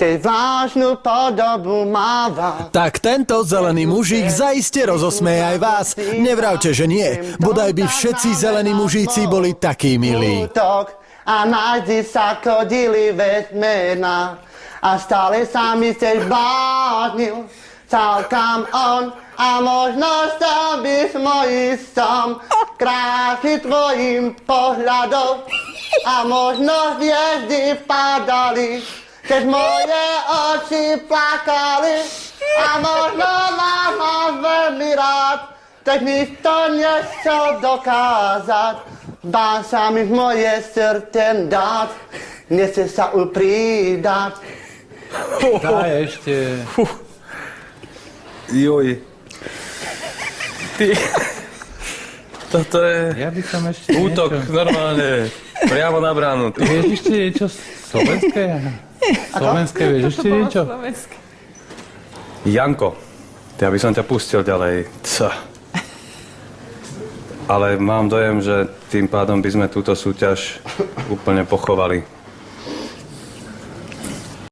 keď vážnu podobu máva. Tak tento zelený mužík zaiste rozosmeje aj vás. Nevravte, že nie. Bodaj by všetci zelení mužíci boli takí milí. A nájdi sa chodili vesmena. A stále sa mi chceš bláznil. Celkom on. A možno stal by s mojím som. Krásy tvojim pohľadom. A možno hviezdy padali. Keď moje oči plakali a možno mám veľmi rád, tak mi to nechcel dokázať. Dá sa mi moje srdce dať, nechce sa uprídať. Daj ešte. Joj. Ty. Toto je Ja by som ešte útok niečo. normálne. Priamo na bránu. Ty. Vieš ešte niečo slovenské? Slovenské, vieš ešte niečo? Janko, ja by som ťa pustil ďalej. Ale mám dojem, že tým pádom by sme túto súťaž úplne pochovali.